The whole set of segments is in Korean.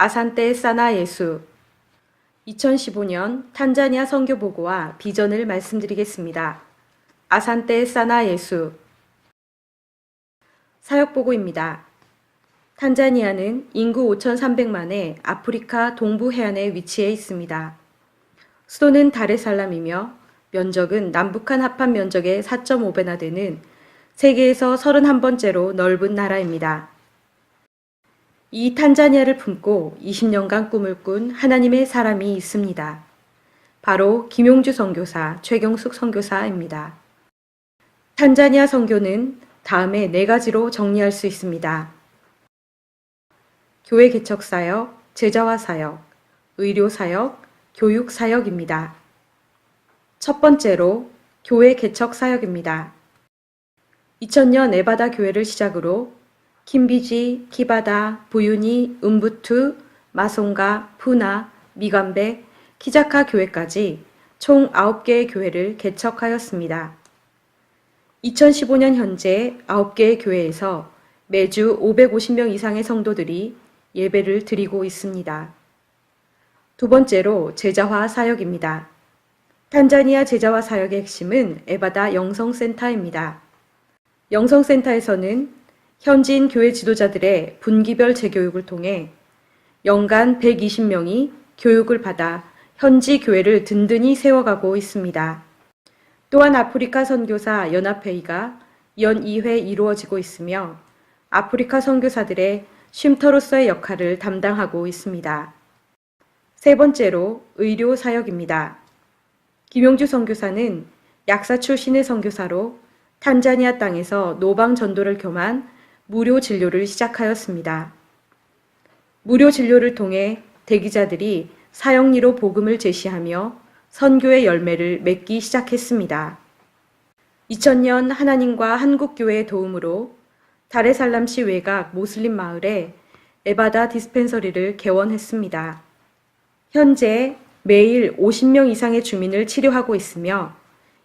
아산테 사나 예수 2015년 탄자니아 선교 보고와 비전을 말씀드리겠습니다. 아산테 사나 예수 사역 보고입니다. 탄자니아는 인구 5,300만의 아프리카 동부 해안에 위치해 있습니다. 수도는 다레살람이며 면적은 남북한 합한 면적의 4.5배나 되는 세계에서 31번째로 넓은 나라입니다. 이 탄자니아를 품고 20년간 꿈을 꾼 하나님의 사람이 있습니다. 바로 김용주 선교사, 최경숙 선교사입니다. 탄자니아 선교는 다음에 4가지로 정리할 수 있습니다. 교회 개척 사역, 제자화 사역, 의료 사역, 교육 사역입니다. 첫 번째로 교회 개척 사역입니다. 2000년 에바다 교회를 시작으로 킴비지, 키바다, 부유니, 음부투, 마송가, 푸나, 미간베, 키자카 교회까지 총 9개의 교회를 개척하였습니다. 2015년 현재 9개의 교회에서 매주 550명 이상의 성도들이 예배를 드리고 있습니다. 두 번째로 제자화 사역입니다. 탄자니아 제자화 사역의 핵심은 에바다 영성센터입니다. 영성센터에서는 현지인 교회 지도자들의 분기별 재교육을 통해 연간 120명이 교육을 받아 현지 교회를 든든히 세워가고 있습니다. 또한 아프리카 선교사 연합회의가 연 2회 이루어지고 있으며 아프리카 선교사들의 쉼터로서의 역할을 담당하고 있습니다. 세 번째로 의료 사역입니다. 김용주 선교사는 약사 출신의 선교사로 탄자니아 땅에서 노방 전도를 겸한 무료 진료를 시작하였습니다. 무료 진료를 통해 대기자들이 사형리로 복음을 제시하며 선교의 열매를 맺기 시작했습니다. 2000년 하나님과 한국교회의 도움으로 다레살람시 외곽 모슬림 마을에 에바다 디스펜서리를 개원했습니다. 현재 매일 50명 이상의 주민을 치료하고 있으며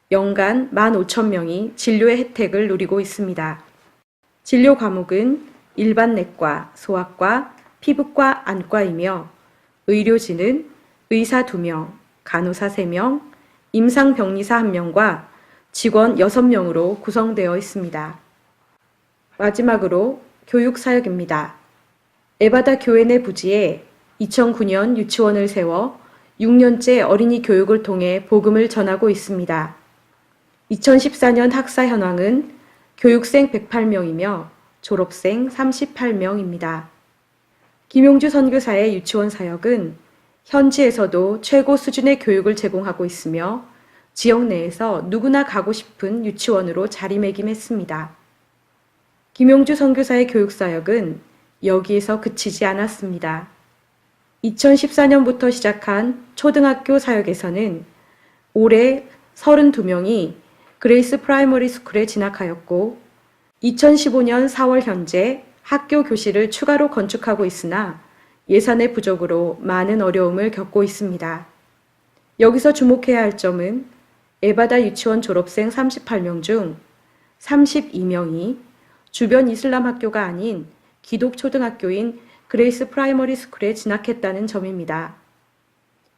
연간 15,000명이 진료의 혜택을 누리고 있습니다. 진료 과목은 일반 내과, 소아과, 피부과, 안과이며 의료진은 의사 2명, 간호사 3명, 임상병리사 1명과 직원 6명으로 구성되어 있습니다. 마지막으로 교육 사역입니다. 에바다 교회 내 부지에 2009년 유치원을 세워 6년째 어린이 교육을 통해 복음을 전하고 있습니다. 2014년 학사 현황은 교육생 108명이며 졸업생 38명입니다. 김용주 선교사의 유치원 사역은 현지에서도 최고 수준의 교육을 제공하고 있으며 지역 내에서 누구나 가고 싶은 유치원으로 자리매김했습니다. 김용주 선교사의 교육 사역은 여기에서 그치지 않았습니다. 2014년부터 시작한 초등학교 사역에서는 올해 32명이 그레이스 프라이머리 스쿨에 진학하였고 2015년 4월 현재 학교 교실을 추가로 건축하고 있으나 예산의 부족으로 많은 어려움을 겪고 있습니다. 여기서 주목해야 할 점은 에바다 유치원 졸업생 38명 중 32명이 주변 이슬람 학교가 아닌 기독 초등학교인 그레이스 프라이머리 스쿨에 진학했다는 점입니다.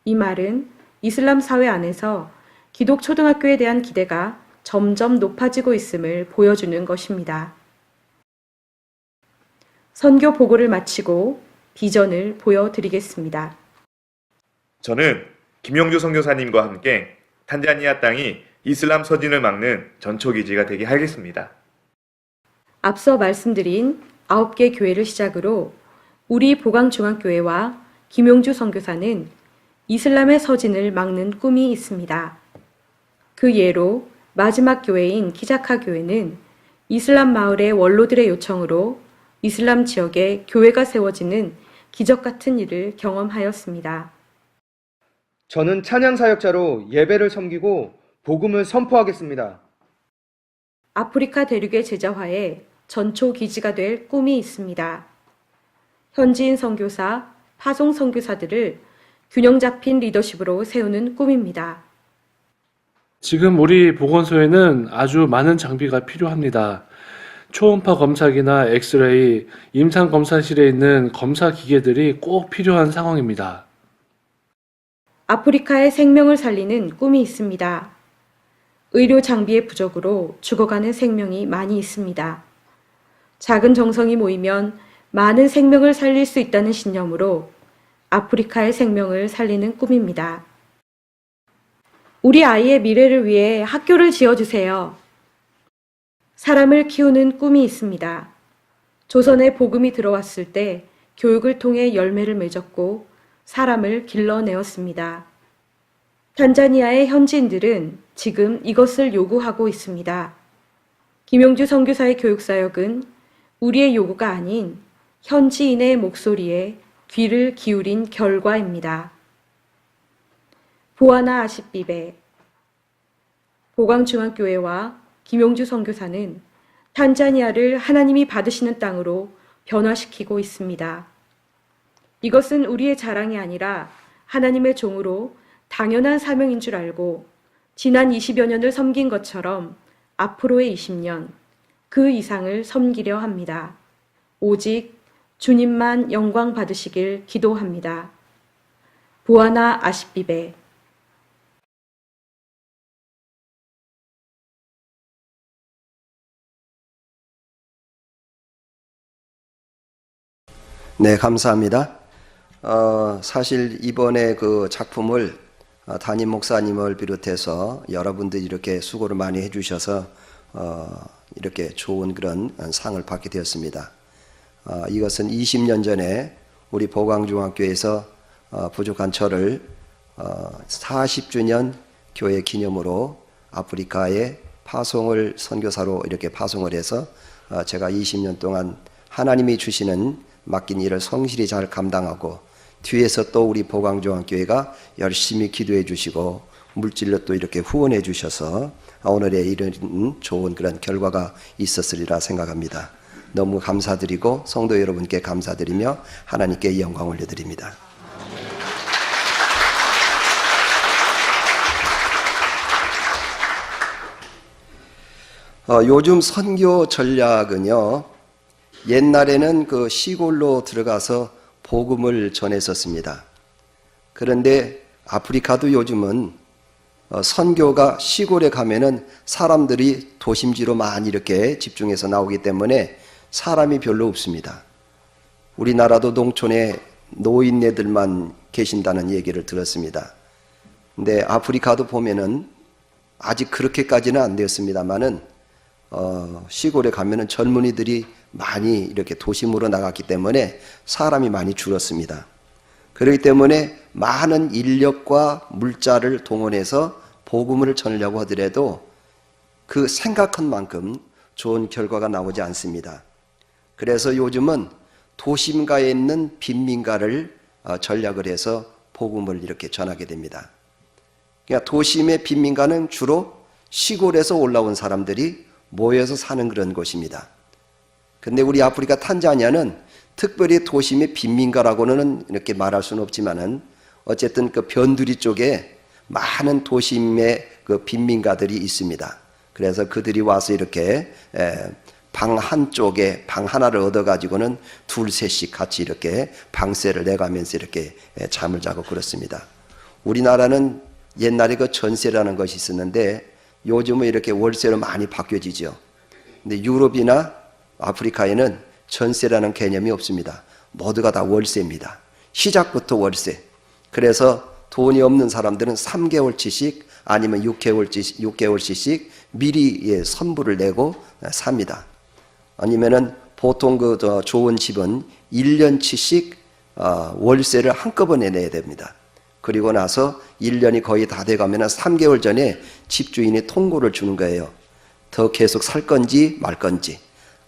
이 말은 이슬람 사회 안에서 기독 초등학교에 대한 기대가 점점 높아지고 있음을 보여주는 것입니다. 선교 보고를 마치고 비전을 보여드리겠습니다. 저는 김용주 선교사님과 함께 탄자니아 땅이 이슬람 서진을 막는 전초기지가 되게 하겠습니다. 앞서 말씀드린 9개 교회를 시작으로 우리 보강중앙교회와 김용주 선교사는 이슬람의 서진을 막는 꿈이 있습니다. 그 예로 마지막 교회인 키자카 교회는 이슬람 마을의 원로들의 요청으로 이슬람 지역에 교회가 세워지는 기적 같은 일을 경험하였습니다. 저는 찬양 사역자로 예배를 섬기고 복음을 선포하겠습니다. 아프리카 대륙의 제자화에 전초 기지가 될 꿈이 있습니다. 현지인 선교사, 파송 선교사들을 균형 잡힌 리더십으로 세우는 꿈입니다. 지금 우리 보건소에는 아주 많은 장비가 필요합니다. 초음파 검사기나 엑스레이, 임상 검사실에 있는 검사 기계들이 꼭 필요한 상황입니다. 아프리카의 생명을 살리는 꿈이 있습니다. 의료 장비의 부족으로 죽어가는 생명이 많이 있습니다. 작은 정성이 모이면 많은 생명을 살릴 수 있다는 신념으로 아프리카의 생명을 살리는 꿈입니다. 우리 아이의 미래를 위해 학교를 지어주세요. 사람을 키우는 꿈이 있습니다. 조선에 복음이 들어왔을 때 교육을 통해 열매를 맺었고 사람을 길러내었습니다. 탄자니아의 현지인들은 지금 이것을 요구하고 있습니다. 김용주 선교사의 교육사역은 우리의 요구가 아닌 현지인의 목소리에 귀를 기울인 결과입니다. 보아나 아시비베 보광중앙교회와 김용주 선교사는 탄자니아를 하나님이 받으시는 땅으로 변화시키고 있습니다. 이것은 우리의 자랑이 아니라 하나님의 종으로 당연한 사명인 줄 알고 지난 20여 년을 섬긴 것처럼 앞으로의 20년, 그 이상을 섬기려 합니다. 오직 주님만 영광 받으시길 기도합니다. 보아나 아시비베 네, 감사합니다. 사실 이번에 그 작품을 담임 목사님을 비롯해서 여러분들이 이렇게 수고를 많이 해주셔서 이렇게 좋은 그런 상을 받게 되었습니다. 이것은 20년 전에 우리 보광중학교에서 부족한 저를 40주년 교회 기념으로 아프리카에 파송을 선교사로 이렇게 파송을 해서 제가 20년 동안 하나님이 주시는 맡긴 일을 성실히 잘 감당하고 뒤에서 또 우리 보광중학교회가 열심히 기도해 주시고 물질로 또 이렇게 후원해 주셔서 오늘의 이런 좋은 그런 결과가 있었으리라 생각합니다. 너무 감사드리고 성도 여러분께 감사드리며 하나님께 영광 올려드립니다. 요즘 선교 전략은요, 옛날에는 그 시골로 들어가서 복음을 전했었습니다. 그런데 아프리카도 요즘은 선교가 시골에 가면은 사람들이 도심지로 많이 이렇게 집중해서 나오기 때문에 사람이 별로 없습니다. 우리나라도 농촌에 노인네들만 계신다는 얘기를 들었습니다. 근데 아프리카도 보면은 아직 그렇게까지는 안 되었습니다만은 시골에 가면은 젊은이들이 많이 이렇게 도심으로 나갔기 때문에 사람이 많이 줄었습니다. 그렇기 때문에 많은 인력과 물자를 동원해서 복음을 전하려고 하더라도 그 생각한 만큼 좋은 결과가 나오지 않습니다. 그래서 요즘은 도심가에 있는 빈민가를 전략을 해서 복음을 이렇게 전하게 됩니다. 그러니까 도심의 빈민가는 주로 시골에서 올라온 사람들이 모여서 사는 그런 곳입니다. 근데 우리 아프리카 탄자니아는 특별히 도심의 빈민가라고는 이렇게 말할 수는 없지만은 어쨌든 그 변두리 쪽에 많은 도심의 그 빈민가들이 있습니다. 그래서 그들이 와서 이렇게 방 한쪽에 방 하나를 얻어가지고는 둘, 셋씩 같이 이렇게 방세를 내가면서 이렇게 잠을 자고 그렇습니다. 우리나라는 옛날에 그 전세라는 것이 있었는데 요즘은 이렇게 월세로 많이 바뀌어지죠. 근데 유럽이나 아프리카에는 전세라는 개념이 없습니다. 모두가 다 월세입니다. 시작부터 월세. 그래서 돈이 없는 사람들은 3개월치씩 아니면 6개월치씩 미리 선불을 내고 삽니다. 아니면은 보통 그 좋은 집은 1년치씩 월세를 한꺼번에 내야 됩니다. 그리고 나서 1년이 거의 다 돼가면 3개월 전에 집주인이 통보를 주는 거예요. 더 계속 살 건지 말 건지.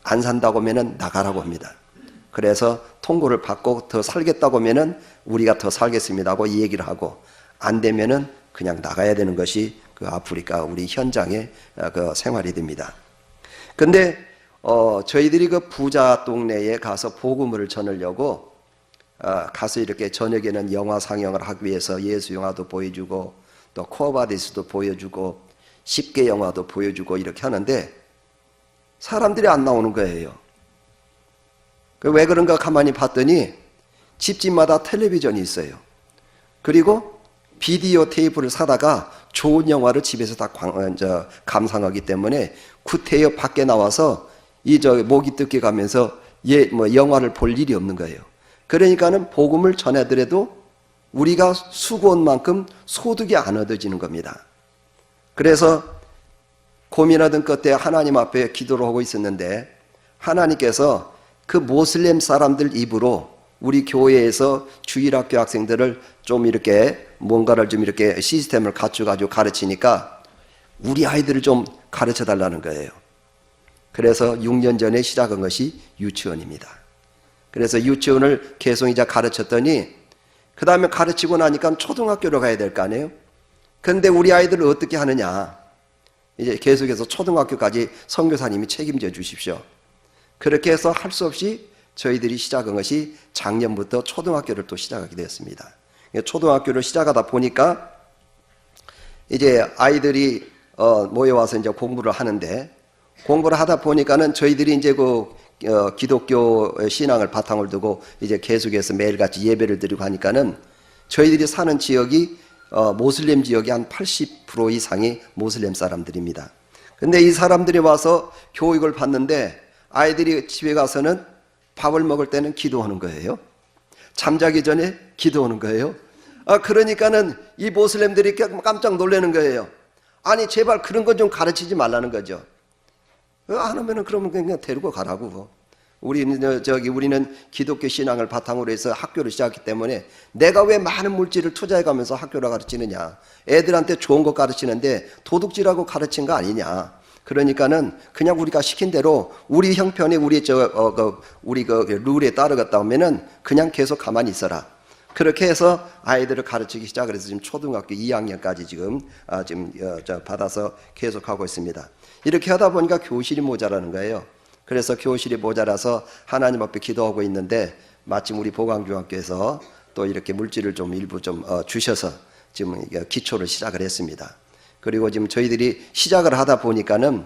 안 산다고 하면 나가라고 합니다. 그래서 통보를 받고 더 살겠다고 하면 우리가 더 살겠습니다 하고 얘기를 하고 안 되면은 그냥 나가야 되는 것이 그 아프리카 우리 현장의 그 생활이 됩니다. 근데 저희들이 그 부자 동네에 가서 복음을 전하려고 가서 이렇게 저녁에는 영화 상영을 하기 위해서 예수 영화도 보여주고 또 코어바디스도 보여주고 10개 영화도 보여주고 이렇게 하는데 사람들이 안 나오는 거예요. 왜 그런가 가만히 봤더니 집집마다 텔레비전이 있어요. 그리고 비디오 테이프를 사다가 좋은 영화를 집에서 다 감상하기 때문에 구태여 밖에 나와서 모기 뜯기 가면서 영화를 볼 일이 없는 거예요. 그러니까는 복음을 전하더라도 우리가 수고한 만큼 소득이 안 얻어지는 겁니다. 그래서 고민하던 끝에 하나님 앞에 기도를 하고 있었는데 하나님께서 그 모슬렘 사람들 입으로 우리 교회에서 주일학교 학생들을 좀 이렇게 뭔가를 좀 이렇게 시스템을 갖춰가지고 가르치니까 우리 아이들을 좀 가르쳐 달라는 거예요. 그래서 6년 전에 시작한 것이 유치원입니다. 그래서 유치원을 계속 이제 가르쳤더니 그 다음에 가르치고 나니까 초등학교로 가야 될 거 아니에요? 그런데 우리 아이들을 어떻게 하느냐? 이제 계속해서 초등학교까지 선교사님이 책임져 주십시오. 그렇게 해서 할 수 없이 저희들이 시작한 것이 작년부터 초등학교를 또 시작하게 되었습니다. 초등학교를 시작하다 보니까 이제 아이들이 모여와서 이제 공부를 하는데 공부를 하다 보니까는 저희들이 이제 기독교 신앙을 바탕을 두고 이제 계속해서 매일같이 예배를 드리고 하니까는 저희들이 사는 지역이 모슬렘 지역이 한 80% 이상이 모슬렘 사람들입니다. 근데 이 사람들이 와서 교육을 받는데 아이들이 집에 가서는 밥을 먹을 때는 기도하는 거예요. 잠자기 전에 기도하는 거예요. 그러니까는 이 모슬렘들이 깜짝 놀라는 거예요. 아니 제발 그런 건 좀 가르치지 말라는 거죠. 안 하면은 그러면 그냥 데리고 가라고. 우리는 기독교 신앙을 바탕으로 해서 학교를 시작했기 때문에 내가 왜 많은 물질을 투자해 가면서 학교를 가르치느냐. 애들한테 좋은 거 가르치는데 도둑질하고 가르친 거 아니냐. 그러니까는 그냥 우리가 시킨 대로 우리 형편에 우리 룰에 따르겠다 하면은 그냥 계속 가만히 있어라. 그렇게 해서 아이들을 가르치기 시작을 해서 지금 초등학교 2학년까지 지금 받아서 계속하고 있습니다. 이렇게 하다 보니까 교실이 모자라는 거예요. 그래서 교실이 모자라서 하나님 앞에 기도하고 있는데 마침 우리 보광중학교에서 또 이렇게 물질을 좀 일부 좀 주셔서 지금 기초를 시작을 했습니다. 그리고 지금 저희들이 시작을 하다 보니까는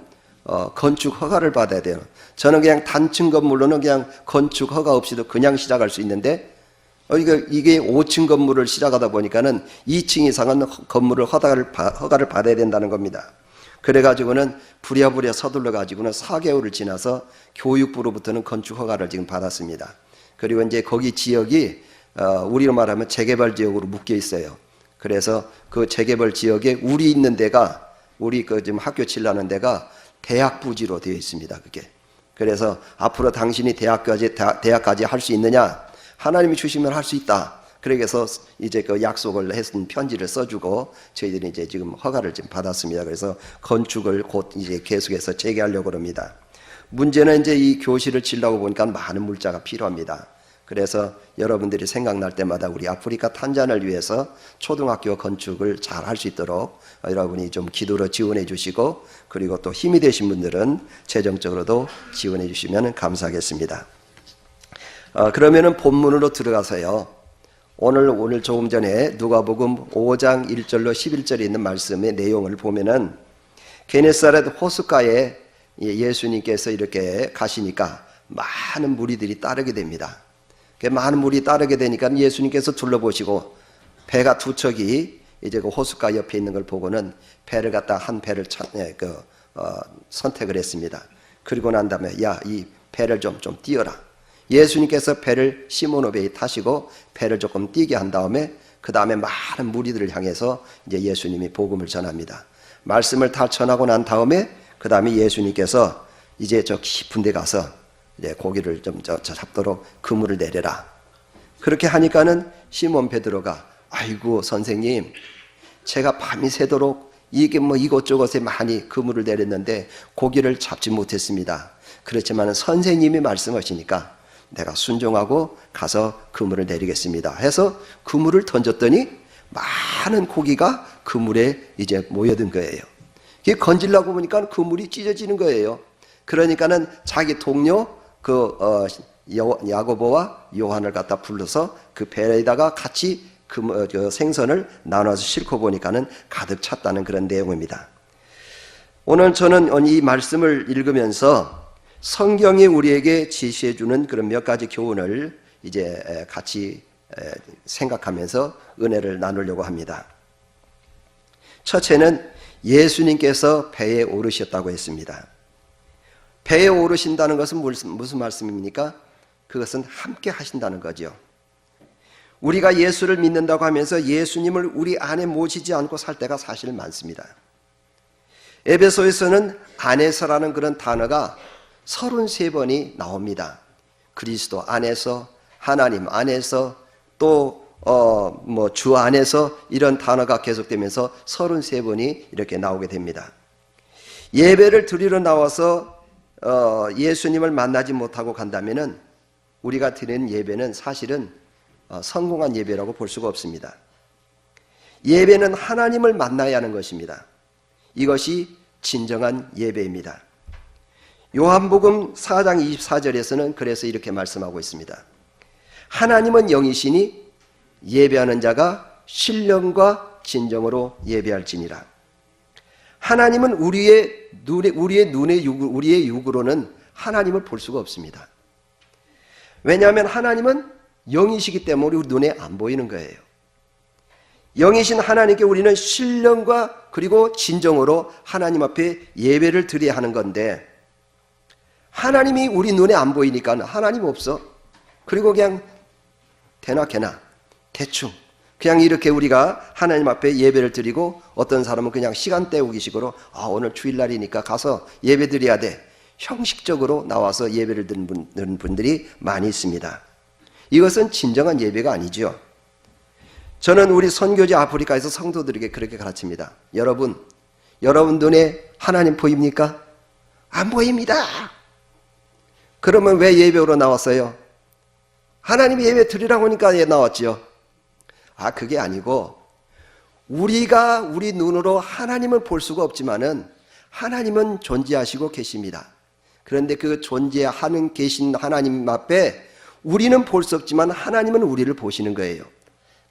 건축 허가를 받아야 돼요. 저는 그냥 단층 건물로는 그냥 건축 허가 없이도 그냥 시작할 수 있는데 이게 5층 건물을 시작하다 보니까는 2층 이상은 건물을 허가를 받아야 된다는 겁니다. 그래가지고는 부랴부랴 서둘러 가지고는 4개월을 지나서 교육부로부터는 건축 허가를 지금 받았습니다. 그리고 이제 거기 지역이 우리로 말하면 재개발 지역으로 묶여 있어요. 그래서 그 재개발 지역에 우리 있는 데가 우리 지금 학교 치려는 데가 대학 부지로 되어 있습니다. 그게. 그래서 앞으로 당신이 대학까지 할 수 있느냐? 하나님이 주시면 할 수 있다. 그래서 이제 그 약속을 했은 편지를 써주고 저희들이 이제 지금 허가를 좀 받았습니다. 그래서 건축을 곧 이제 계속해서 재개하려고 합니다. 문제는 이제 이 교실을 지려고 보니까 많은 물자가 필요합니다. 그래서 여러분들이 생각날 때마다 우리 아프리카 탄자니아를 위해서 초등학교 건축을 잘 할 수 있도록 여러분이 좀 기도로 지원해 주시고 그리고 또 힘이 되신 분들은 재정적으로도 지원해 주시면 감사하겠습니다. 그러면은 본문으로 들어가서요. 오늘 조금 전에 누가복음 5장 1절로 11절에 있는 말씀의 내용을 보면은 게네사렛 호숫가에 예수님께서 이렇게 가시니까 많은 무리들이 따르게 됩니다. 많은 무리 따르게 되니까 예수님께서 둘러보시고 배가 두 척이 이제 그 호숫가 옆에 있는 걸 보고는 배를 갖다 한 배를 선택을 했습니다. 그리고 난 다음에 이 배를 좀 띄어라. 예수님께서 배를 시몬 배에 타시고 배를 조금 뛰게 한 다음에 그 다음에 많은 무리들을 향해서 이제 예수님이 복음을 전합니다. 말씀을 다 전하고 난 다음에 그 다음에 예수님께서 이제 저 깊은 데 가서 이제 고기를 좀 잡도록 그물을 내려라. 그렇게 하니까는 시몬 베드로가 아이고 선생님 제가 밤이 새도록 이게 이곳저곳에 많이 그물을 내렸는데 고기를 잡지 못했습니다. 그렇지만 선생님이 말씀하시니까 내가 순종하고 가서 그물을 내리겠습니다. 해서 그물을 던졌더니 많은 고기가 그물에 이제 모여든 거예요. 이게 건질라고 보니까 그물이 찢어지는 거예요. 그러니까는 자기 동료 야고보와 요한을 갖다 불러서 그 배에다가 같이 그 생선을 나눠서 싣고 보니까는 가득 찼다는 그런 내용입니다. 오늘 저는 이 말씀을 읽으면서 성경이 우리에게 지시해 주는 그런 몇 가지 교훈을 이제 같이 생각하면서 은혜를 나누려고 합니다. 첫째는 예수님께서 배에 오르셨다고 했습니다. 배에 오르신다는 것은 무슨 말씀입니까? 그것은 함께 하신다는 거죠. 우리가 예수를 믿는다고 하면서 예수님을 우리 안에 모시지 않고 살 때가 사실 많습니다. 에베소에서는 안에서라는 그런 단어가 33번이 나옵니다. 그리스도 안에서, 하나님 안에서, 또 주 안에서 이런 단어가 계속되면서 33번이 이렇게 나오게 됩니다. 예배를 드리러 나와서 예수님을 만나지 못하고 간다면은 우리가 드리는 예배는 사실은 성공한 예배라고 볼 수가 없습니다. 예배는 하나님을 만나야 하는 것입니다. 이것이 진정한 예배입니다. 요한복음 4장 24절에서는 그래서 이렇게 말씀하고 있습니다. 하나님은 영이시니 예배하는 자가 신령과 진정으로 예배할지니라. 하나님은 우리의 육으로는 하나님을 볼 수가 없습니다. 왜냐하면 하나님은 영이시기 때문에 우리 눈에 안 보이는 거예요. 영이신 하나님께 우리는 신령과 그리고 진정으로 하나님 앞에 예배를 드려야 하는 건데, 하나님이 우리 눈에 안 보이니까 하나님 없어. 그리고 그냥 대나 개나 대충 그냥 이렇게 우리가 하나님 앞에 예배를 드리고, 어떤 사람은 그냥 시간 때우기 식으로 오늘 주일날이니까 가서 예배 드려야 돼, 형식적으로 나와서 예배를 드리는 분들이 많이 있습니다. 이것은 진정한 예배가 아니죠. 저는 우리 선교지 아프리카에서 성도들에게 그렇게 가르칩니다. 여러분 눈에 하나님 보입니까? 안 보입니다. 그러면 왜 예배로 나왔어요? 하나님이 예배 드리라고 하니까 나왔죠. 그게 아니고, 우리가 우리 눈으로 하나님을 볼 수가 없지만은 하나님은 존재하시고 계십니다. 그런데 그 존재하는 계신 하나님 앞에 우리는 볼 수 없지만 하나님은 우리를 보시는 거예요.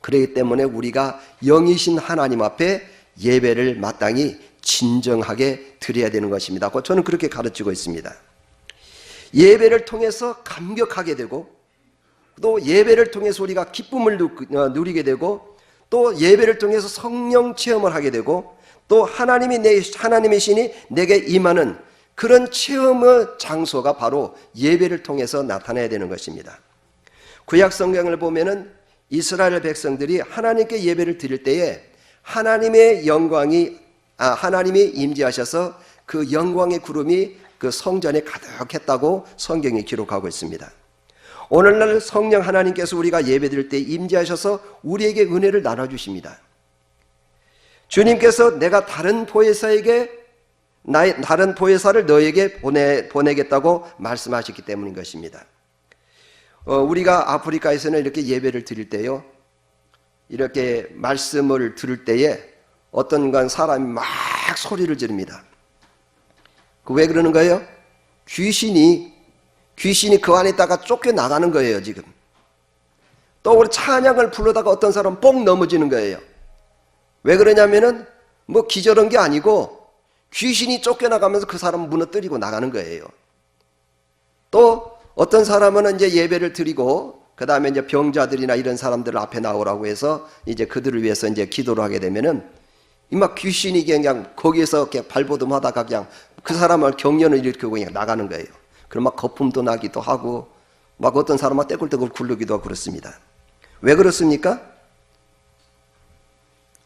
그렇기 때문에 우리가 영이신 하나님 앞에 예배를 마땅히 진정하게 드려야 되는 것입니다. 저는 그렇게 가르치고 있습니다. 예배를 통해서 감격하게 되고, 또 예배를 통해서 우리가 기쁨을 누리게 되고, 또 예배를 통해서 성령 체험을 하게 되고, 또 하나님의 신이 내게 임하는 그런 체험의 장소가 바로 예배를 통해서 나타나야 되는 것입니다. 구약 성경을 보면은 이스라엘 백성들이 하나님께 예배를 드릴 때에 하나님의 영광이 하나님이 임재하셔서 그 영광의 구름이 그 성전에 가득했다고 성경이 기록하고 있습니다. 오늘날 성령 하나님께서 우리가 예배드릴 때 임재하셔서 우리에게 은혜를 나눠주십니다. 주님께서 내가 다른 보혜사를 너에게 보내겠다고 말씀하셨기 때문인 것입니다. 우리가 아프리카에서는 이렇게 예배를 드릴 때요, 이렇게 말씀을 들을 때에 어떤 사람이 막 소리를 지릅니다. 왜 그러는 거예요? 귀신이 그 안에 있다가 쫓겨나가는 거예요, 지금. 또 우리 찬양을 부르다가 어떤 사람은 뽕 넘어지는 거예요. 왜 그러냐면은 기절한 게 아니고 귀신이 쫓겨나가면서 그 사람을 무너뜨리고 나가는 거예요. 또 어떤 사람은 이제 예배를 드리고 그 다음에 이제 병자들이나 이런 사람들 앞에 나오라고 해서 이제 그들을 위해서 이제 기도를 하게 되면은 막 귀신이 그냥 거기에서 이렇게 발버둥하다가 그냥 그 사람을 경련을 일으키고 그냥 나가는 거예요. 그럼 막 거품도 나기도 하고, 막 어떤 사람은 떼굴떼굴 굴르기도 하고 그렇습니다. 왜 그렇습니까?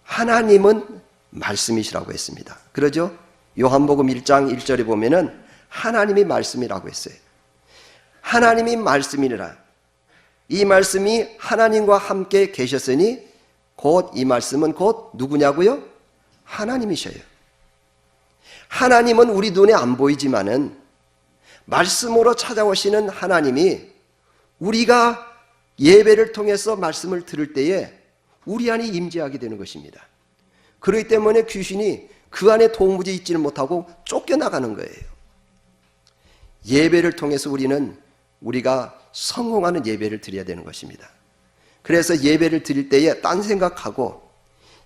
하나님은 말씀이시라고 했습니다. 그러죠? 요한복음 1장 1절에 보면은 하나님이 말씀이라고 했어요. 하나님이 말씀이니라. 이 말씀이 하나님과 함께 계셨으니 곧 이 말씀은 곧 누구냐고요? 하나님이셔요. 하나님은 우리 눈에 안 보이지만은 말씀으로 찾아오시는 하나님이 우리가 예배를 통해서 말씀을 들을 때에 우리 안에 임재하게 되는 것입니다. 그렇기 때문에 귀신이 그 안에 도무지 있지는 못하고 쫓겨나가는 거예요. 예배를 통해서 우리가 성공하는 예배를 드려야 되는 것입니다. 그래서 예배를 드릴 때에 딴 생각하고,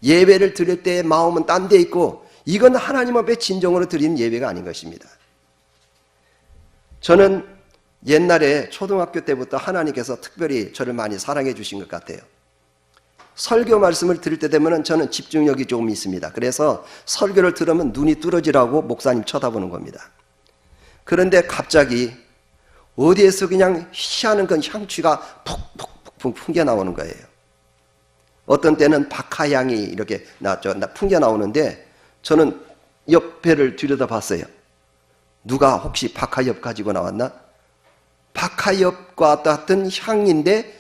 예배를 드릴 때에 마음은 딴 데 있고, 이건 하나님 앞에 진정으로 드리는 예배가 아닌 것입니다. 저는 옛날에 초등학교 때부터 하나님께서 특별히 저를 많이 사랑해 주신 것 같아요. 설교 말씀을 들을 때 되면 저는 집중력이 조금 있습니다. 그래서 설교를 들으면 눈이 뚫어지라고 목사님 쳐다보는 겁니다. 그런데 갑자기 어디에서 그냥 희한한 그 향취가 푹푹푹 풍겨 나오는 거예요. 어떤 때는 박하향이 이렇게 풍겨 나오는데 저는 옆에를 들여다봤어요. 누가 혹시 박하엽 가지고 나왔나? 박하엽과 같은 향인데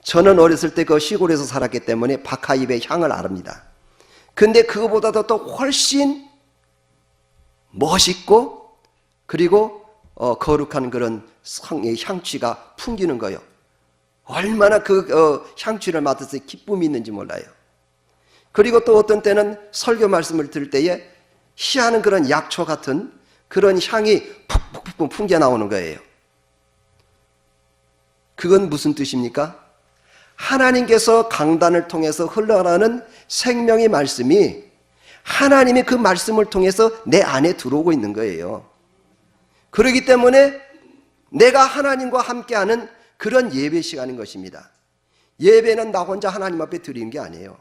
저는 어렸을 때 그 시골에서 살았기 때문에 박하엽의 향을 압니다. 근데 그거보다도 또 훨씬 멋있고 그리고 거룩한 그런 향취가 풍기는 거예요. 얼마나 그 향취를 맡아서 기쁨이 있는지 몰라요. 그리고 또 어떤 때는 설교 말씀을 들을 때에 희한한 그런 약초 같은 그런 향이 푹푹푹 풍겨 나오는 거예요. 그건 무슨 뜻입니까? 하나님께서 강단을 통해서 흘러가는 생명의 말씀이 하나님의 그 말씀을 통해서 내 안에 들어오고 있는 거예요. 그렇기 때문에 내가 하나님과 함께하는 그런 예배 시간인 것입니다. 예배는 나 혼자 하나님 앞에 드리는 게 아니에요.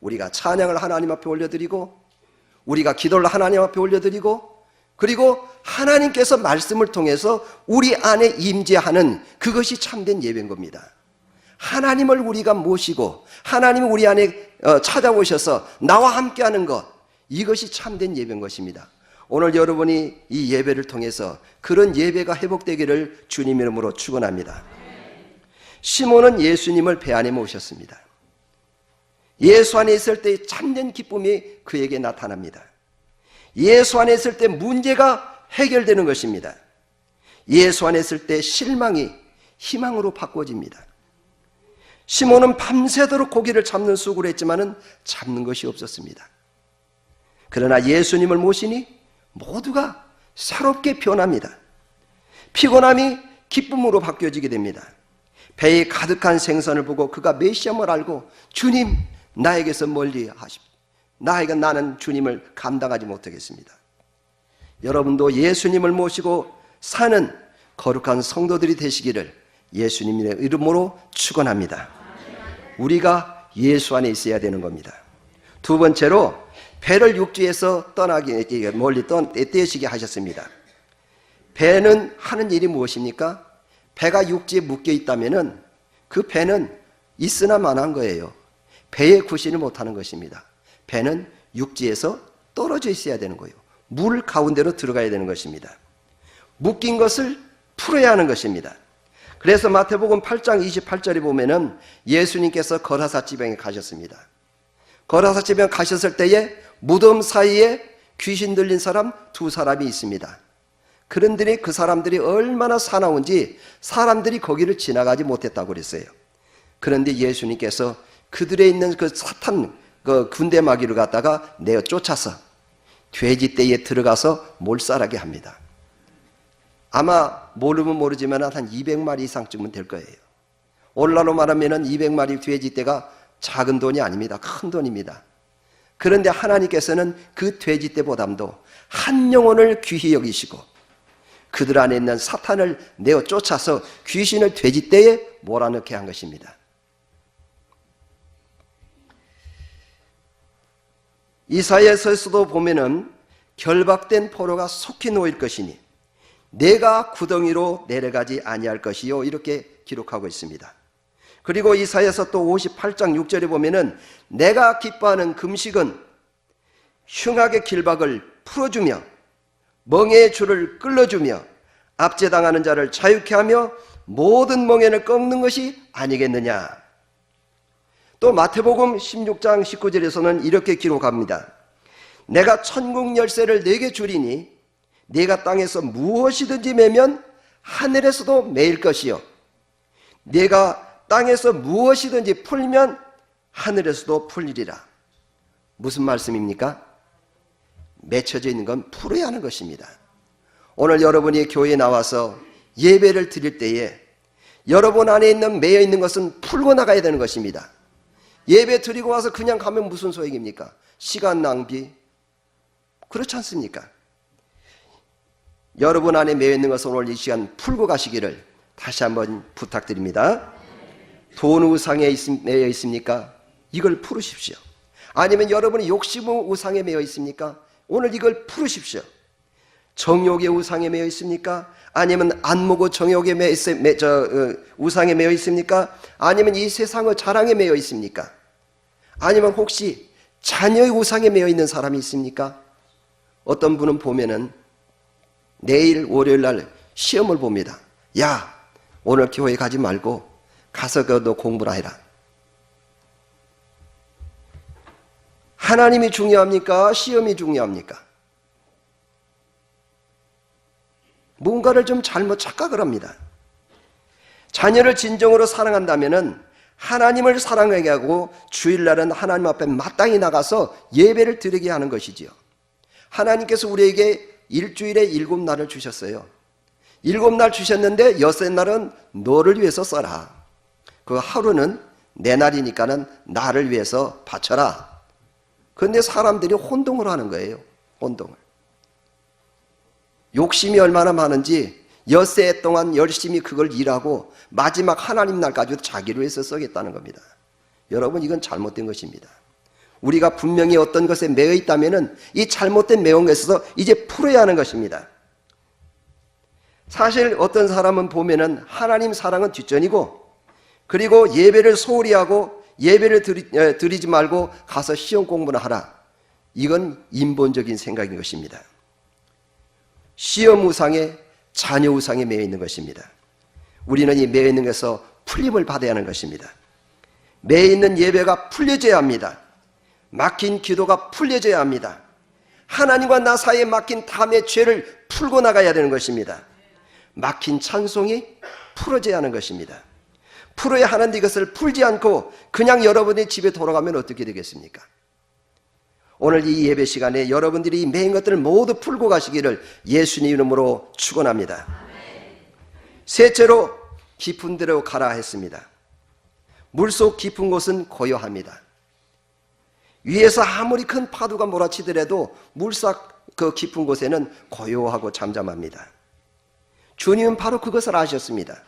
우리가 찬양을 하나님 앞에 올려드리고 우리가 기도를 하나님 앞에 올려드리고 그리고 하나님께서 말씀을 통해서 우리 안에 임재하는 그것이 참된 예배인 겁니다. 하나님을 우리가 모시고 하나님이 우리 안에 찾아오셔서 나와 함께하는 것, 이것이 참된 예배인 것입니다. 오늘 여러분이 이 예배를 통해서 그런 예배가 회복되기를 주님 이름으로 축원합니다. 시몬은 예수님을 배 안에 모셨습니다. 예수 안에 있을 때 참된 기쁨이 그에게 나타납니다. 예수 안에 있을 때 문제가 해결되는 것입니다. 예수 안에 있을 때 실망이 희망으로 바꿔집니다. 시몬은 밤새도록 고기를 잡는 수고를 했지만은 잡는 것이 없었습니다. 그러나 예수님을 모시니 모두가 새롭게 변합니다. 피곤함이 기쁨으로 바뀌어지게 됩니다. 배에 가득한 생선을 보고 그가 메시아임을 알고 주님 나에게서 멀리 하십시오. 나는 주님을 감당하지 못하겠습니다. 여러분도 예수님을 모시고 사는 거룩한 성도들이 되시기를 예수님의 이름으로 축원합니다. 우리가 예수 안에 있어야 되는 겁니다. 두 번째로 배를 육지에서 떠나기 멀리 떼시게 하셨습니다. 배는 하는 일이 무엇입니까? 배가 육지에 묶여 있다면은 그 배는 있으나 마나한 거예요. 배에 구실을 못하는 것입니다. 배는 육지에서 떨어져 있어야 되는 거예요. 물 가운데로 들어가야 되는 것입니다. 묶인 것을 풀어야 하는 것입니다. 그래서 마태복음 8장 28절에 보면은 예수님께서 거라사 지방에 가셨습니다. 거라사 지방에 가셨을 때에 무덤 사이에 귀신 들린 사람 두 사람이 있습니다. 그런데 그 사람들이 얼마나 사나운지 사람들이 거기를 지나가지 못했다고 그랬어요. 그런데 예수님께서 그들에 있는 그 사탄 그 군대 마귀를 갖다가 내어 쫓아서 돼지떼에 들어가서 몰살하게 합니다. 아마 모르면 모르지만 한 200마리 이상쯤은 될 거예요. 오늘날로 말하면 200마리 돼지떼가 작은 돈이 아닙니다. 큰 돈입니다. 그런데 하나님께서는 그 돼지떼보다도 한 영혼을 귀히 여기시고 그들 안에 있는 사탄을 내어 쫓아서 귀신을 돼지떼에 몰아넣게 한 것입니다. 이사야서에서도 보면은 결박된 포로가 속히 놓일 것이니 내가 구덩이로 내려가지 아니할 것이요 이렇게 기록하고 있습니다. 그리고 이사야서 또 58장 6절에 보면은 내가 기뻐하는 금식은 흉악의 길박을 풀어주며 멍에의 줄을 끌어주며 압제당하는 자를 자유케 하며 모든 멍에를 꺾는 것이 아니겠느냐. 또 마태복음 16장 19절에서는 이렇게 기록합니다. 내가 천국 열쇠를 네게 주리니 네가 땅에서 무엇이든지 매면 하늘에서도 매일 것이요 네가 땅에서 무엇이든지 풀면 하늘에서도 풀리리라. 무슨 말씀입니까? 맺혀져 있는 건 풀어야 하는 것입니다. 오늘 여러분이 교회에 나와서 예배를 드릴 때에 여러분 안에 있는 매여 있는 것은 풀고 나가야 되는 것입니다. 예배 드리고 와서 그냥 가면 무슨 소용입니까? 시간 낭비. 그렇지 않습니까? 여러분 안에 매여 있는 것을 오늘 이 시간 풀고 가시기를 다시 한번 부탁드립니다. 돈 우상에 매여 있습니까? 이걸 풀으십시오. 아니면 여러분이 욕심 우상에 매여 있습니까? 오늘 이걸 풀으십시오. 정욕의 우상에 매여 있습니까? 아니면 안목의 정욕의 우상에 매여 있습니까? 아니면 이 세상의 자랑에 매여 있습니까? 아니면 혹시 자녀의 우상에 매여 있는 사람이 있습니까? 어떤 분은 보면은 내일 월요일 날 시험을 봅니다. 야, 오늘 교회 가지 말고 가서 너 공부나 해라. 하나님이 중요합니까? 시험이 중요합니까? 뭔가를 좀 잘못 착각을 합니다. 자녀를 진정으로 사랑한다면은 하나님을 사랑하게 하고 주일날은 하나님 앞에 마땅히 나가서 예배를 드리게 하는 것이지요. 하나님께서 우리에게 일주일에 7날을 주셨어요. 7날 주셨는데 6날은 너를 위해서 써라. 그 하루는 내 날이니까는 나를 위해서 바쳐라. 그런데 사람들이 혼동을 하는 거예요. 혼동을. 욕심이 얼마나 많은지 엿새 동안 열심히 그걸 일하고 마지막 하나님 날까지도 자기를 위해서 쓰겠다는 겁니다. 여러분, 이건 잘못된 것입니다. 우리가 분명히 어떤 것에 매여 있다면 이 잘못된 매운 것에서 이제 풀어야 하는 것입니다. 사실 어떤 사람은 보면은 하나님 사랑은 뒷전이고, 그리고 예배를 소홀히 하고 예배를 드리지 말고 가서 시험 공부나 하라. 이건 인본적인 생각인 것입니다. 시험 우상에 자녀 우상에 매여 있는 것입니다. 우리는 이 매여 있는 것에서 풀림을 받아야 하는 것입니다. 매여 있는 예배가 풀려져야 합니다. 막힌 기도가 풀려져야 합니다. 하나님과 나 사이에 막힌 담의 죄를 풀고 나가야 되는 것입니다. 막힌 찬송이 풀어져야 하는 것입니다. 풀어야 하는데 이것을 풀지 않고 그냥 여러분의 집에 돌아가면 어떻게 되겠습니까? 오늘 이 예배 시간에 여러분들이 이 매인 것들을 모두 풀고 가시기를 예수님 이름으로 축원합니다. 셋째로 깊은 데로 가라 했습니다. 물속 깊은 곳은 고요합니다. 위에서 아무리 큰 파도가 몰아치더라도 물속 그 깊은 곳에는 고요하고 잠잠합니다. 주님은 바로 그것을 아셨습니다.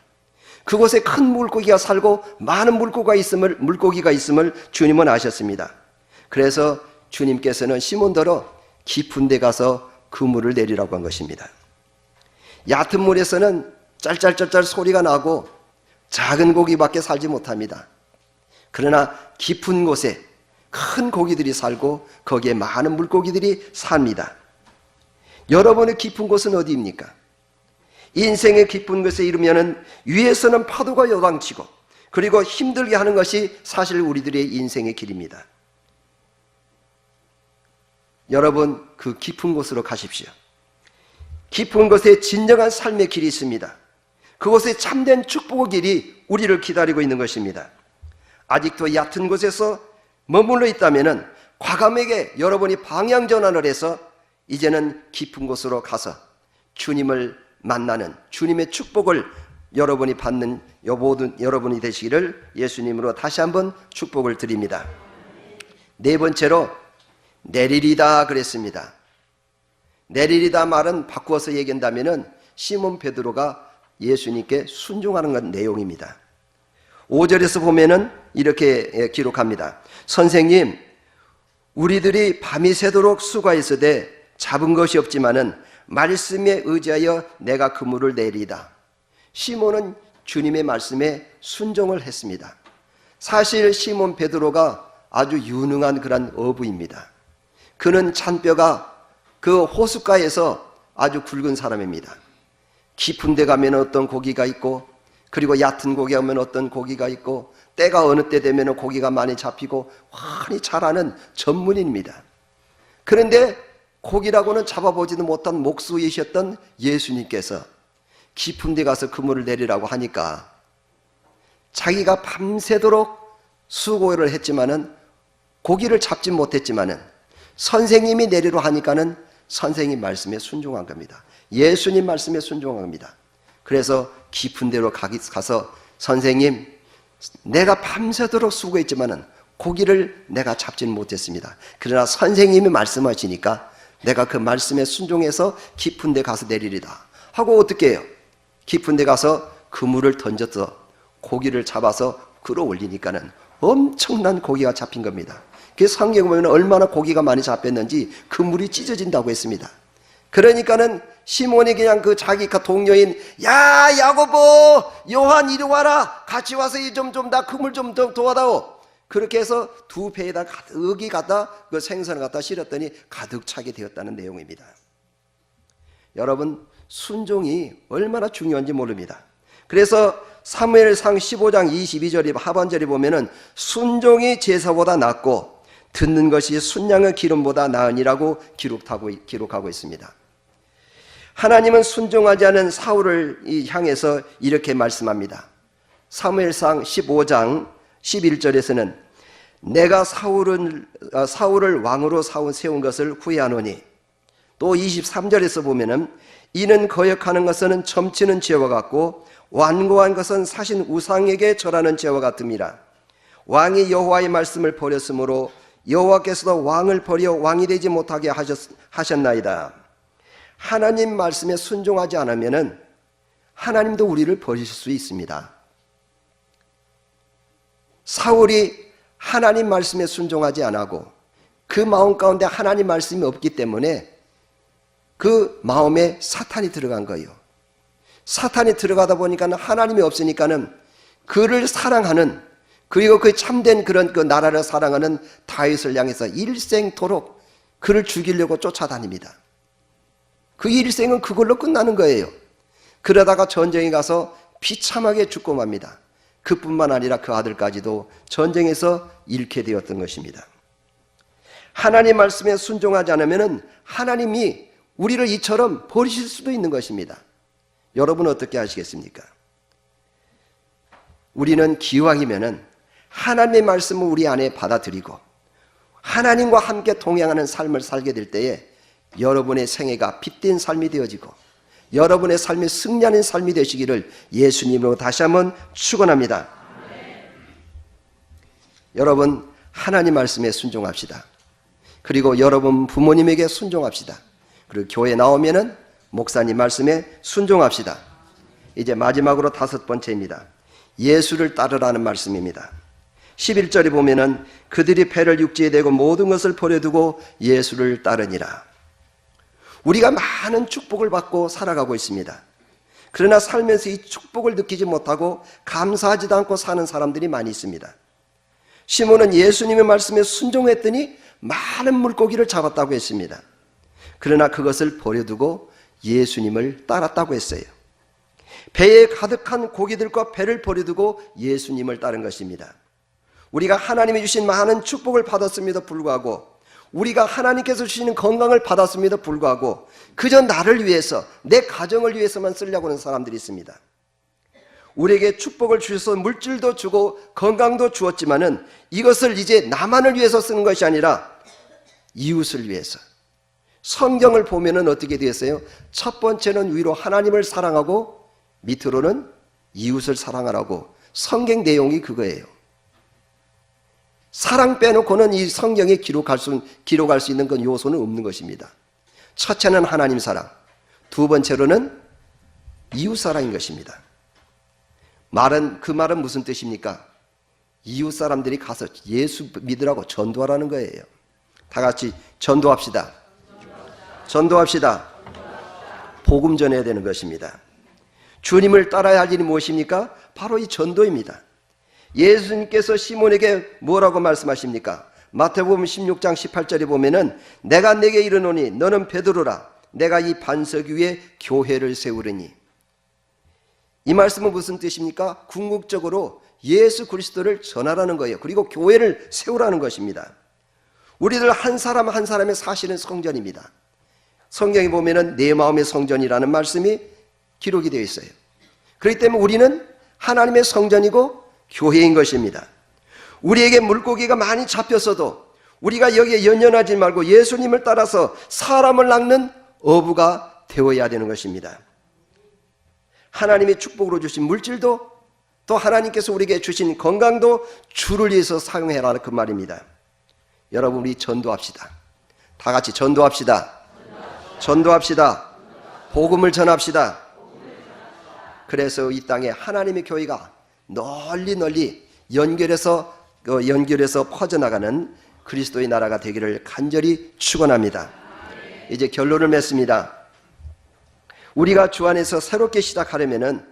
그곳에 큰 물고기가 살고 많은 물고기가 있음을 주님은 아셨습니다. 그래서 주님께서는 시몬더러 깊은 데 가서 그물을 내리라고 한 것입니다. 얕은 물에서는 짤짤짤짤 소리가 나고 작은 고기밖에 살지 못합니다. 그러나 깊은 곳에 큰 고기들이 살고 거기에 많은 물고기들이 삽니다. 여러분의 깊은 곳은 어디입니까? 인생의 깊은 곳에 이르면은 위에서는 파도가 요당치고 그리고 힘들게 하는 것이 사실 우리들의 인생의 길입니다. 여러분, 그 깊은 곳으로 가십시오. 깊은 곳에 진정한 삶의 길이 있습니다. 그곳에 참된 축복의 길이 우리를 기다리고 있는 것입니다. 아직도 얕은 곳에서 머물러 있다면 과감하게 여러분이 방향 전환을 해서 이제는 깊은 곳으로 가서 주님을 만나는 주님의 축복을 여러분이 받는 모든 여러분이 되시기를 예수님으로 다시 한번 축복을 드립니다. 네 번째로 내리리다 그랬습니다. 내리리다 말은 바꾸어서 얘기한다면 시몬 베드로가 예수님께 순종하는 내용입니다. 5절에서 보면은 이렇게 기록합니다. 선생님, 우리들이 밤이 새도록 수고했으되 잡은 것이 없지만은 말씀에 의지하여 내가 그물을 내리다. 시몬은 주님의 말씀에 순종을 했습니다. 사실 시몬 베드로가 아주 유능한 그런 어부입니다. 그는 잔뼈가 그 호숫가에서 아주 굵은 사람입니다. 깊은 데 가면 어떤 고기가 있고, 그리고 얕은 고기 가면 어떤 고기가 있고, 때가 어느 때 되면 고기가 많이 잡히고 환히 잘하는 전문인입니다. 그런데 고기라고는 잡아보지도 못한 목수이셨던 예수님께서 깊은 데 가서 그물을 내리라고 하니까 자기가 밤새도록 수고를 했지만은 고기를 잡지 못했지만은 선생님이 내리러 하니까는 선생님 말씀에 순종한 겁니다. 예수님 말씀에 순종한 겁니다. 그래서 깊은 데로 가서 선생님, 내가 밤새도록 수고했지만은 고기를 내가 잡지는 못했습니다. 그러나 선생님이 말씀하시니까 내가 그 말씀에 순종해서 깊은 데 가서 내리리다 하고 어떻게 해요? 깊은 데 가서 그물을 던져서 고기를 잡아서 끌어올리니까는 엄청난 고기가 잡힌 겁니다. 그 성경에 보면 얼마나 고기가 많이 잡혔는지 그물이 찢어진다고 했습니다. 그러니까는 시몬이 그냥 그 자기 동료인 야 야고보 요한 이리 와라 같이 와서 좀 나 그물 좀 도와다오. 그렇게 해서 두 배에다 가득히 갖다 그 생선을 갖다 실었더니 가득 차게 되었다는 내용입니다. 여러분 순종이 얼마나 중요한지 모릅니다. 그래서 사무엘상 15장 22절이 하반절에 보면은 순종이 제사보다 낫고 듣는 것이 순양의 기름보다 나으니라고 기록하고 있습니다. 하나님은 순종하지 않은 사울을 향해서 이렇게 말씀합니다. 사무엘상 15장 11절에서는 내가 사울을 왕으로 세운 것을 후회하노니, 또 23절에서 보면은 이는 거역하는 것은 점치는 죄와 같고 완고한 것은 사신 우상에게 절하는 죄와 같음이라. 왕이 여호와의 말씀을 버렸으므로 여호와께서도 왕을 버려 왕이 되지 못하게 하셨나이다. 하나님 말씀에 순종하지 않으면은 하나님도 우리를 버리실 수 있습니다. 사울이 하나님 말씀에 순종하지 않고 그 마음 가운데 하나님 말씀이 없기 때문에 그 마음에 사탄이 들어간 거예요. 사탄이 들어가다 보니까 하나님이 없으니까는 그를 사랑하는, 그리고 그 참된 그런 그 나라를 사랑하는 다윗을 향해서 일생토록 그를 죽이려고 쫓아다닙니다. 그 일생은 그걸로 끝나는 거예요. 그러다가 전쟁에 가서 비참하게 죽고 맙니다. 그뿐만 아니라 그 아들까지도 전쟁에서 잃게 되었던 것입니다. 하나님 말씀에 순종하지 않으면 하나님이 우리를 이처럼 버리실 수도 있는 것입니다. 여러분 어떻게 하시겠습니까? 우리는 기왕이면은 하나님의 말씀을 우리 안에 받아들이고 하나님과 함께 동행하는 삶을 살게 될 때에 여러분의 생애가 빛된 삶이 되어지고 여러분의 삶이 승리하는 삶이 되시기를 예수님으로 다시 한번 축원합니다. 여러분 하나님 말씀에 순종합시다. 그리고 여러분 부모님에게 순종합시다. 그리고 교회 나오면은 목사님 말씀에 순종합시다. 이제 마지막으로 5번째입니다. 예수를 따르라는 말씀입니다. 11절에 보면은 그들이 배를 육지에 대고 모든 것을 버려두고 예수를 따르니라. 우리가 많은 축복을 받고 살아가고 있습니다. 그러나 살면서 이 축복을 느끼지 못하고 감사하지도 않고 사는 사람들이 많이 있습니다. 시몬은 예수님의 말씀에 순종했더니 많은 물고기를 잡았다고 했습니다. 그러나 그것을 버려두고 예수님을 따랐다고 했어요. 배에 가득한 고기들과 배를 버려두고 예수님을 따른 것입니다. 우리가 하나님이 주신 많은 축복을 받았음에도 불구하고, 우리가 하나님께서 주시는 건강을 받았음에도 불구하고 그저 나를 위해서, 내 가정을 위해서만 쓰려고 하는 사람들이 있습니다. 우리에게 축복을 주셔서 물질도 주고 건강도 주었지만은 이것을 이제 나만을 위해서 쓰는 것이 아니라 이웃을 위해서. 성경을 보면은 어떻게 되었어요? 첫 번째는 위로 하나님을 사랑하고 밑으로는 이웃을 사랑하라고. 성경 내용이 그거예요. 사랑 빼놓고는 이 성경에 기록할 수 있는 건 요소는 없는 것입니다. 첫째는 하나님 사랑, 두 번째로는 이웃 사랑인 것입니다. 그 말은 무슨 뜻입니까? 이웃 사람들이 가서 예수 믿으라고 전도하라는 거예요. 다 같이 전도합시다. 전도합시다. 복음 전해야 되는 것입니다. 주님을 따라야 할 일이 무엇입니까? 바로 이 전도입니다. 예수님께서 시몬에게 뭐라고 말씀하십니까? 마태복음 16장 18절에 보면은 내가 네게 이르노니 너는 베드로라. 내가 이 반석 위에 교회를 세우리니. 이 말씀은 무슨 뜻입니까? 궁극적으로 예수 그리스도를 전하라는 거예요. 그리고 교회를 세우라는 것입니다. 우리들 한 사람 한 사람의 사실은 성전입니다. 성경에 보면은 내 마음의 성전이라는 말씀이 기록이 되어 있어요. 그렇기 때문에 우리는 하나님의 성전이고 교회인 것입니다. 우리에게 물고기가 많이 잡혔어도 우리가 여기에 연연하지 말고 예수님을 따라서 사람을 낚는 어부가 되어야 되는 것입니다. 하나님의 축복으로 주신 물질도, 또 하나님께서 우리에게 주신 건강도 주를 위해서 사용해라, 그 말입니다. 여러분 우리 전도합시다. 다 같이 전도합시다. 전도합시다. 복음을 전합시다. 그래서 이 땅에 하나님의 교회가 널리 연결해서 퍼져나가는 그리스도의 나라가 되기를 간절히 축원합니다. 이제 결론을 맺습니다. 우리가 주 안에서 새롭게 시작하려면은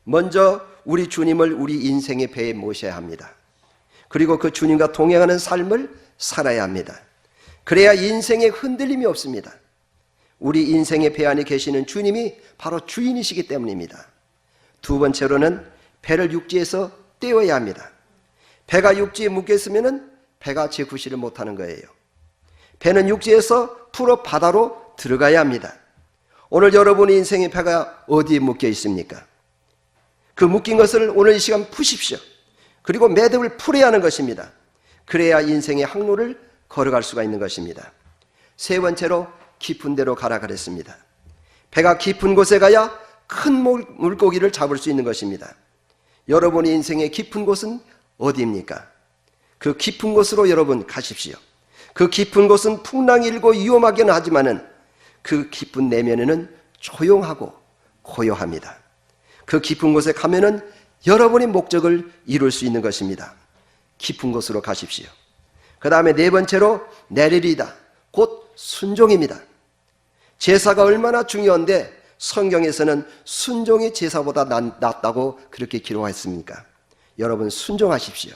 먼저 우리 주님을 우리 인생의 배에 모셔야 합니다. 그리고 그 주님과 동행하는 삶을 살아야 합니다. 그래야 인생에 흔들림이 없습니다. 우리 인생의 배 안에 계시는 주님이 바로 주인이시기 때문입니다. 두 번째로는 배를 육지에서 떼어야 합니다. 배가 육지에 묶여 있으면은 배가 제 구실을 못하는 거예요. 배는 육지에서 풀어 바다로 들어가야 합니다. 오늘 여러분의 인생의 배가 어디에 묶여 있습니까? 그 묶인 것을 오늘 이 시간 푸십시오. 그리고 매듭을 풀어야 하는 것입니다. 그래야 인생의 항로를 걸어갈 수가 있는 것입니다. 세 번째로 깊은 데로 가라 그랬습니다. 배가 깊은 곳에 가야 큰 물고기를 잡을 수 있는 것입니다. 여러분의 인생의 깊은 곳은 어디입니까? 그 깊은 곳으로 여러분 가십시오. 그 깊은 곳은 풍랑이 일고 위험하기는 하지만은 그 깊은 내면에는 조용하고 고요합니다. 그 깊은 곳에 가면은 여러분의 목적을 이룰 수 있는 것입니다. 깊은 곳으로 가십시오. 그 다음에 네 번째로 내리리다. 곧 순종입니다. 제사가 얼마나 중요한데 성경에서는 순종이 제사보다 낫다고 그렇게 기록했습니까? 여러분 순종하십시오.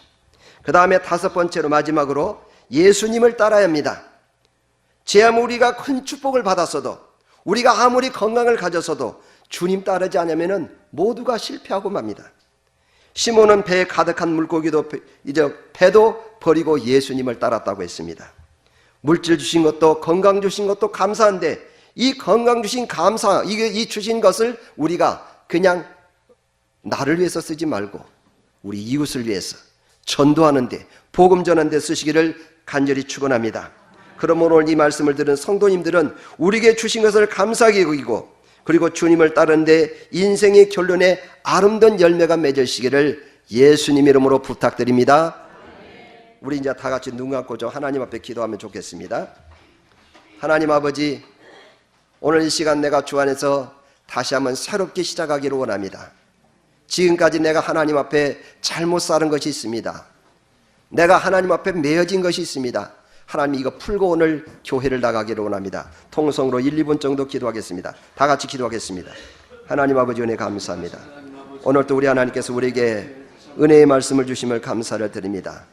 그 다음에 다섯 번째로 마지막으로 예수님을 따라야 합니다. 아무리 우리가 큰 축복을 받았어도, 우리가 아무리 건강을 가졌어도 주님 따르지 않으면 모두가 실패하고 맙니다. 시몬은 배에 가득한 물고기도 이제 배도 버리고 예수님을 따랐다고 했습니다. 물질 주신 것도 건강 주신 것도 감사한데 이 건강 주신 감사, 이 주신 것을 우리가 그냥 나를 위해서 쓰지 말고 우리 이웃을 위해서 전도하는데, 복음 전하는데 쓰시기를 간절히 축원합니다. 그러므로 오늘 이 말씀을 들은 성도님들은 우리에게 주신 것을 감사하게 여기고, 그리고 주님을 따르는데 인생의 결론에 아름다운 열매가 맺으시기를 예수님 이름으로 부탁드립니다. 우리 이제 다 같이 눈 감고 좀 하나님 앞에 기도하면 좋겠습니다. 하나님 아버지, 오늘 이 시간 내가 주 안에서 다시 한번 새롭게 시작하기를 원합니다. 지금까지 내가 하나님 앞에 잘못 살은 것이 있습니다. 내가 하나님 앞에 매어진 것이 있습니다. 하나님 이거 풀고 오늘 교회를 나가기를 원합니다. 통성으로 1, 2분 정도 기도하겠습니다. 다 같이 기도하겠습니다. 하나님 아버지 은혜 감사합니다. 오늘 또 우리 하나님께서 우리에게 은혜의 말씀을 주심을 감사를 드립니다.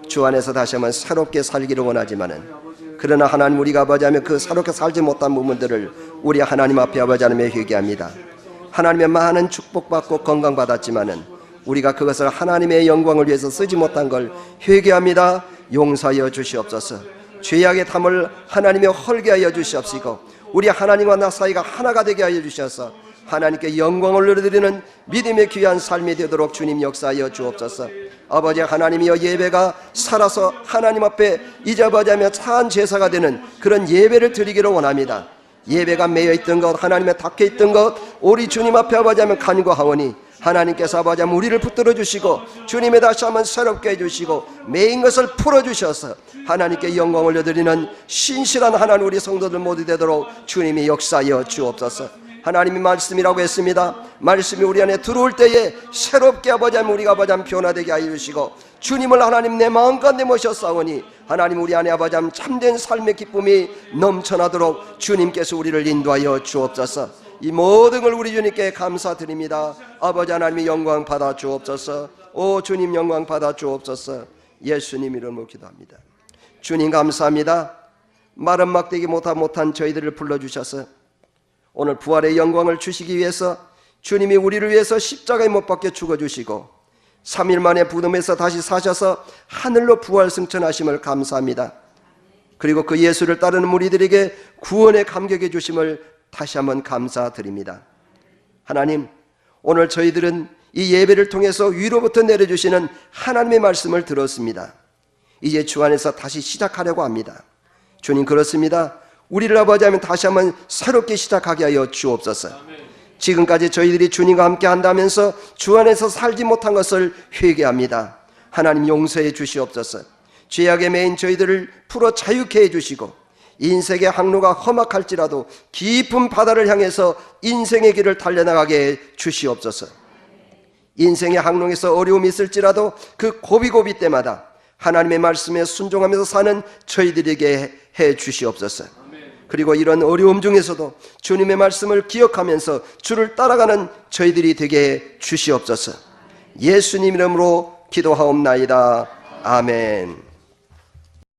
주 안에서 다시 한번 새롭게 살기를 원하지만은, 그러나 하나님 우리가 아버지 하면 그 새롭게 살지 못한 부분들을 우리 하나님 앞에 아버지 하나님에 회개합니다. 하나님의 많은 축복받고 건강받았지만은 우리가 그것을 하나님의 영광을 위해서 쓰지 못한 걸 회개합니다. 용서하여 주시옵소서. 죄악의 담을 하나님의 헐게 하여 주시옵시고, 우리 하나님과 나 사이가 하나가 되게 하여 주셔서 하나님께 영광을 올려드리는 믿음의 귀한 삶이 되도록 주님 역사하여 주옵소서. 아버지 하나님이여, 예배가 살아서 하나님 앞에 잊어버리며 차한 제사가 되는 그런 예배를 드리기를 원합니다. 예배가 매여있던 것, 하나님에 닫혀있던 것, 우리 주님 앞에 아버지 하면 간구하오니 하나님께서 아버지 하면 우리를 붙들어 주시고 주님의 다시 한번 새롭게 해주시고 매인 것을 풀어주셔서 하나님께 영광을 올려드리는 신실한 하나님 우리 성도들 모두 되도록 주님이 역사하여 주옵소서. 하나님이 말씀이라고 했습니다. 말씀이 우리 안에 들어올 때에 새롭게 아버지 하면 우리가 아버지 하면 변화되게 하여 주시고, 주님을 하나님 내 마음껏 내모셨사오니 하나님 우리 안에 아버지 하면 참된 삶의 기쁨이 넘쳐나도록 주님께서 우리를 인도하여 주옵소서. 이 모든 걸 우리 주님께 감사드립니다. 아버지 하나님의 영광 받아 주옵소서. 오 주님 영광 받아 주옵소서. 예수님 이름으로 기도합니다. 주님 감사합니다. 마른 막대기 못한 저희들을 불러주셔서 오늘 부활의 영광을 주시기 위해서 주님이 우리를 위해서 십자가에 못 박혀 죽어주시고 3일 만에 부름에서 다시 사셔서 하늘로 부활 승천하심을 감사합니다. 그리고 그 예수를 따르는 무리들에게 구원의 감격해 주심을 다시 한번 감사드립니다. 하나님, 오늘 저희들은 이 예배를 통해서 위로부터 내려주시는 하나님의 말씀을 들었습니다. 이제 주 안에서 다시 시작하려고 합니다. 주님 그렇습니다. 우리를 아버지 하면 다시 한번 새롭게 시작하게 하여 주옵소서. 지금까지 저희들이 주님과 함께 한다면서 주 안에서 살지 못한 것을 회개합니다. 하나님 용서해 주시옵소서. 죄악의 매인 저희들을 풀어 자유케 해주시고 인생의 항로가 험악할지라도 깊은 바다를 향해서 인생의 길을 달려나가게 해 주시옵소서. 인생의 항로에서 어려움이 있을지라도 그 고비고비 때마다 하나님의 말씀에 순종하면서 사는 저희들에게 해 주시옵소서. 그리고 이런 어려움 중에서도 주님의 말씀을 기억하면서 주를 따라가는 저희들이 되게 해 주시옵소서. 예수님 이름으로 기도하옵나이다. 아멘.